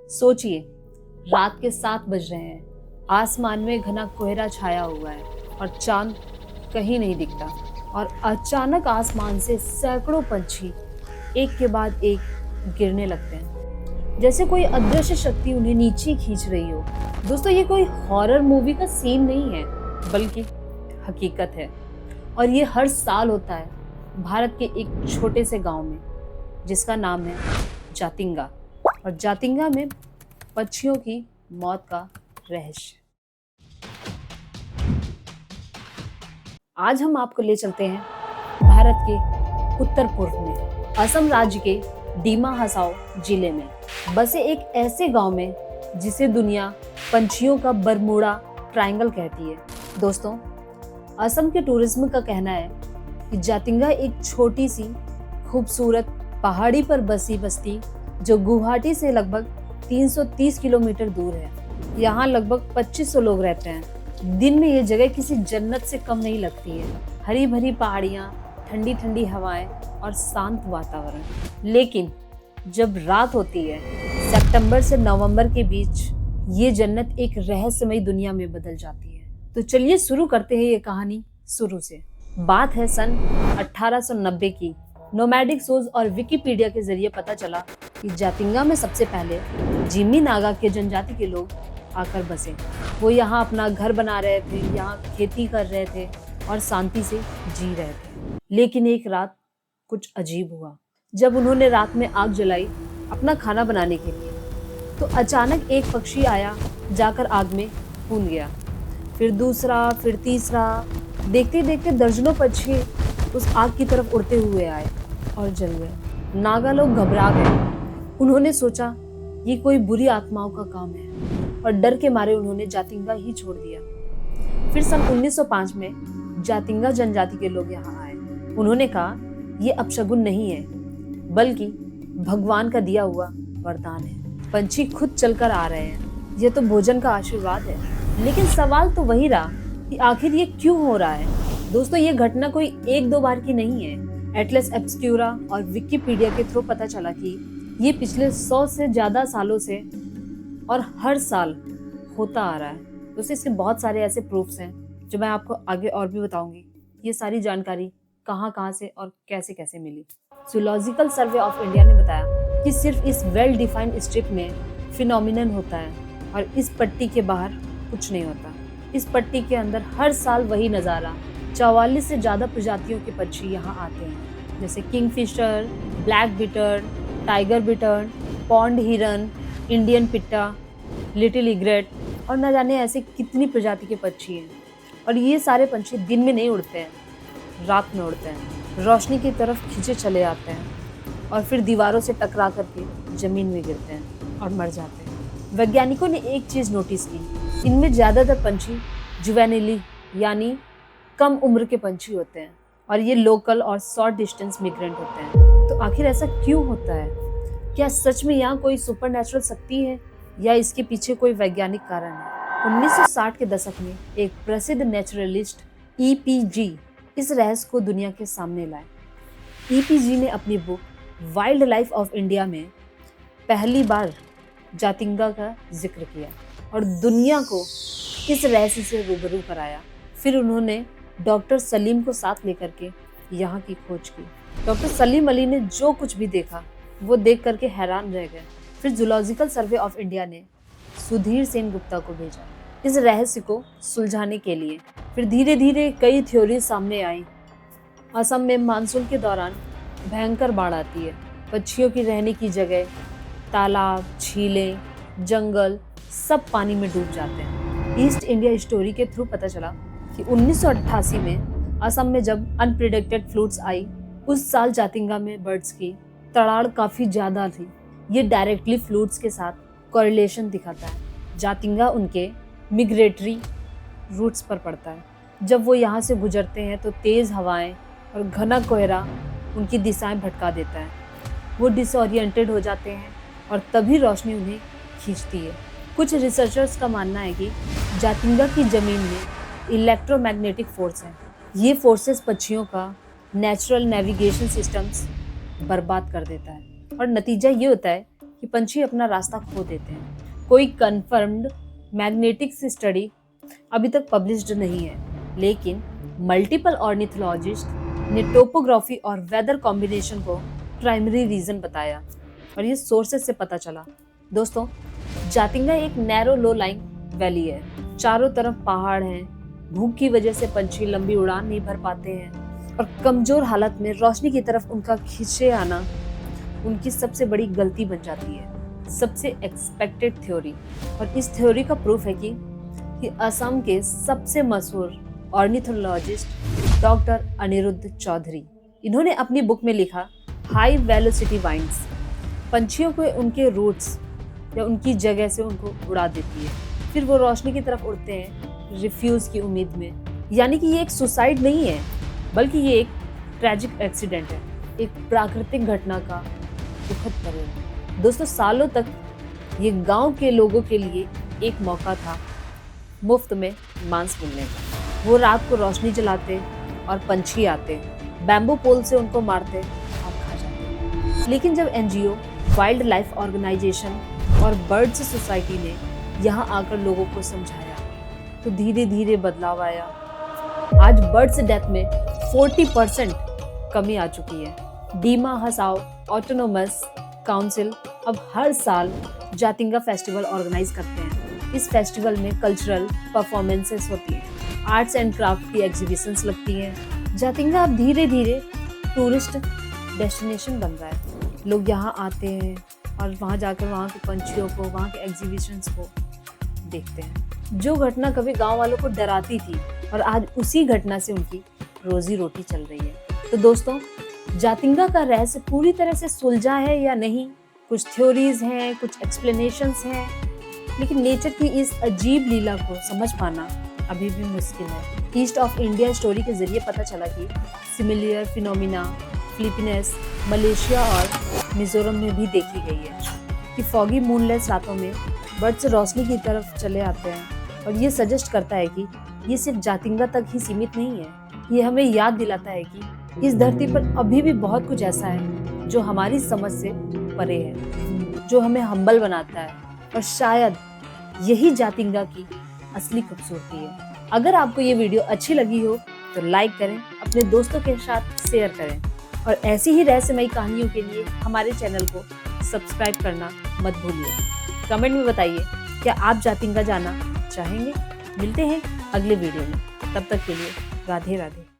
सोचिए, रात के 7 बज रहे हैं, आसमान में घना कोहरा छाया हुआ है और चांद कहीं नहीं दिखता। और अचानक आसमान से सैकड़ों पंछी एक के बाद एक गिरने लगते हैं, जैसे कोई अदृश्य शक्ति उन्हें नीचे खींच रही हो। दोस्तों, ये कोई हॉरर मूवी का सीन नहीं है, बल्कि हकीकत है। और ये हर साल होता है भारत के एक छोटे से गांव में, जिसका नाम है जातिंगा। और जातिंगा में पक्षियों की मौत का रहस्य। आज हम आपको ले चलते हैं भारत के उत्तर पूर्व में, असम राज्य के डीमा हसाओ जिले में बसे एक ऐसे गांव में जिसे दुनिया पंछियों का बरमूडा ट्रायंगल कहती है। दोस्तों, असम के टूरिज्म का कहना है कि जातिंगा एक छोटी सी खूबसूरत पहाड़ी पर बसी बस्ती जो गुवाहाटी से लगभग 330 किलोमीटर दूर है। यहाँ लगभग 2500 लोग रहते हैं। दिन में ये जगह किसी जन्नत से कम नहीं लगती है। हरी भरी पहाड़ियाँ, ठंडी ठंडी हवाएं और शांत वातावरण। लेकिन जब रात होती है, सितंबर से नवंबर के बीच, ये जन्नत एक रहस्यमयी दुनिया में बदल जाती है। तो चलिए शुरू करते हैं ये कहानी शुरू से। बात है सन 1890 की। नोमैडिक सोर्स और विकिपीडिया के जरिए पता चला कि जातिंगा में सबसे पहले जिमी नागा के जनजाति के लोग आकर बसे। वो यहाँ अपना घर बना रहे थे, यहाँ खेती कर रहे थे और शांति से जी रहे थे। लेकिन एक रात कुछ अजीब हुआ। जब उन्होंने रात में आग जलाई अपना खाना बनाने के लिए, तो अचानक एक पक्षी आया, जाकर आग में फूंक गया। फिर दूसरा, फिर तीसरा। देखते देखते दर्जनों पक्षी उस आग की तरफ उड़ते हुए आए और जल गए। नागा लोग घबरा गए। उन्होंने सोचा ये कोई बुरी आत्माओं का काम है और डर के मारे उन्होंने जातिंगा ही छोड़ दिया। फिर सन 1905 में जातिंगा जनजाति के लोग यहाँ आए। उन्होंने कहा ये अपशगुन नहीं है, बल्कि भगवान का दिया हुआ वरदान है। पंछी खुद चलकर आ रहे हैं, ये तो भोजन का आशीर्वाद है। लेकिन सवाल तो वही रहा कि आखिर ये क्यों हो रहा है। दोस्तों, ये घटना कोई 1-2 बार की नहीं है। एटलस एब्सक्यूरा और विकिपीडिया के थ्रू पता चला कि ये पिछले 100 से ज्यादा सालों से और हर साल होता आ रहा है। दोस्तों, इसके बहुत सारे ऐसे प्रूफ्स हैं जो मैं आपको आगे और भी बताऊंगी। ये सारी जानकारी कहाँ से और कैसे कैसे मिली। जूलॉजिकल सर्वे ऑफ इंडिया ने बताया कि सिर्फ इस वेल डिफाइंड स्ट्रिप में फिनोमिनन होता है और इस पट्टी के बाहर कुछ नहीं होता। इस पट्टी के अंदर हर साल वही नज़ारा। 44 से ज़्यादा प्रजातियों के पक्षी यहाँ आते हैं, जैसे Kingfisher, black bitter, tiger bitter, pond हिरन, इंडियन पिट्टा, लिटिल इग्रेट और न जाने ऐसे कितनी प्रजाति के पक्षी हैं। और ये सारे पंछी दिन में नहीं उड़ते हैं, रात में उड़ते हैं, रोशनी की तरफ खींचे चले आते हैं और फिर दीवारों से टकरा करके ज़मीन में गिरते हैं और मर जाते हैं। वैज्ञानिकों ने एक चीज़ नोटिस की, इनमें ज़्यादातर पंछी जुवेनिली यानी कम उम्र के पंछी होते हैं और ये लोकल और शॉर्ट डिस्टेंस मिग्रेंट होते हैं। तो आखिर ऐसा क्यों होता है? क्या सच में यहाँ कोई सुपरनैचुरल शक्ति है या इसके पीछे कोई वैज्ञानिक कारण है? 1960 के दशक में एक प्रसिद्ध नेचुरलिस्ट EPG इस रहस्य को दुनिया के सामने लाए। EPG ने अपनी book wild life of India में पहली बार जातिंगा का जिक्र किया और दुनिया को इस रहस्य से रूबरू कराया। फिर उन्होंने डॉक्टर सलीम को साथ लेकर के यहाँ की खोज की। डॉक्टर सलीम अली ने जो कुछ भी देखा वो देख करके हैरान रह गए। फिर जूलॉजिकल सर्वे ऑफ इंडिया ने सुधीर सेन गुप्ता को भेजा इस रहस्य को सुलझाने के लिए। फिर धीरे धीरे कई थ्योरी सामने आई। असम में मानसून के दौरान भयंकर बाढ़ आती है। पक्षियों की रहने की जगह, तालाब, झीलें, जंगल सब पानी में डूब जाते हैं। ईस्ट इंडिया स्टोरी के थ्रू पता चला कि 1988 में असम में जब अनप्रिडिक्टेड फ्लूड्स आई, उस साल जातिंगा में बर्ड्स की तड़ाड़ काफ़ी ज़्यादा थी। ये डायरेक्टली फ्लूड्स के साथ कोरिलेशन दिखाता है। जातिंगा उनके मिग्रेटरी रूट्स पर पड़ता है। जब वो यहाँ से गुजरते हैं तो तेज़ हवाएं और घना कोहरा उनकी दिशाएं भटका देता है। वो डिसओरिएंटेड हो जाते हैं और तभी रोशनी उन्हें खींचती है। कुछ रिसर्चर्स का मानना है कि जातिंगा की ज़मीन में इलेक्ट्रोमैग्नेटिक फोर्स है। ये फोर्सेस पक्षियों का नेचुरल नेविगेशन सिस्टम्स बर्बाद कर देता है और नतीजा ये होता है कि पंछी अपना रास्ता खो देते हैं। कोई कंफर्म्ड मैग्नेटिक स्टडी अभी तक पब्लिश्ड नहीं है, लेकिन मल्टीपल ऑर्निथोलॉजिस्ट ने टोपोग्राफी और वेदर कॉम्बिनेशन को प्राइमरी रीजन बताया और ये सोर्सेस से पता चला। दोस्तों, जातिंगा एक नैरो लो लाइंग वैली है, चारों तरफ पहाड़ हैं। भूख की वजह से पंछी लंबी उड़ान नहीं भर पाते हैं और कमजोर हालत में रोशनी की तरफ उनका खींचे आना उनकी सबसे बड़ी गलती बन जाती है। सबसे एक्सपेक्टेड थ्योरी, और इस थ्योरी का प्रूफ है कि असम के सबसे मशहूर ऑर्निथोलॉजिस्ट डॉक्टर अनिरुद्ध चौधरी, इन्होंने अपनी बुक में लिखा हाई वेलोसिटी वाइंड्स पंछियों को उनके रूट्स या उनकी जगह से उनको उड़ा देती है, फिर वो रोशनी की तरफ उड़ते हैं रिफ्यूज की उम्मीद में। यानी कि ये एक सुसाइड नहीं है, बल्कि ये एक ट्रैजिक एक्सीडेंट है, एक प्राकृतिक घटना का दुखद परिणाम। दोस्तों, सालों तक ये गांव के लोगों के लिए एक मौका था मुफ्त में मांस मिलने का। वो रात को रोशनी जलाते और पंछी आते, बैम्बू पोल से उनको मारते और खा जाते। लेकिन जब एनजीओ, वाइल्ड लाइफ ऑर्गेनाइजेशन और बर्ड्स सोसाइटी ने यहाँ आकर लोगों को समझाया तो धीरे धीरे बदलाव आया। आज बर्ड्स डेथ में 40% कमी आ चुकी है। डीमा हसाओ ऑटोनोमस काउंसिल अब हर साल जातिंगा फेस्टिवल ऑर्गेनाइज करते हैं। इस फेस्टिवल में कल्चरल परफॉर्मेंसेस होती हैं, आर्ट्स एंड क्राफ्ट की एग्जीबिशंस लगती हैं। जातिंगा अब धीरे धीरे टूरिस्ट डेस्टिनेशन बन रहा है। लोग यहाँ आते हैं और वहाँ जाकर वहाँ के पंछियों को, वहाँ के एग्जीबिशंस को देखते हैं। जो घटना कभी गांव वालों को डराती थी और आज उसी घटना से उनकी रोजी रोटी चल रही है। तो दोस्तों, जातिंगा का रहस्य पूरी तरह से सुलझा है या नहीं, कुछ थ्योरीज हैं, कुछ एक्सप्लेनेशंस हैं, लेकिन नेचर की इस अजीब लीला को समझ पाना अभी भी मुश्किल है। ईस्ट ऑफ इंडिया स्टोरी के जरिए पता चला कि सिमिलियर फिनोमिना फिलीपींस, मलेशिया और मिजोरम में भी देखी गई है कि फॉगी मूनलेस रातों में बर्ड्स रोशनी की तरफ चले आते हैं। और ये सजेस्ट करता है कि ये सिर्फ जातिंगा तक ही सीमित नहीं है। ये हमें याद दिलाता है कि इस धरती पर अभी भी बहुत कुछ ऐसा है जो हमारी समझ से परे है, जो हमें हम्बल बनाता है, और शायद यही जातिंगा की असली खूबसूरती है। अगर आपको ये वीडियो अच्छी लगी हो तो लाइक करें, अपने दोस्तों के साथ शेयर करें और ऐसी ही रहस्यमयी कहानियों के लिए हमारे चैनल को सब्सक्राइब करना मत भूलिए। कमेंट में बताइए, क्या आप जातिंगा जाना चाहेंगे? मिलते हैं अगले वीडियो में, तब तक के लिए राधे राधे।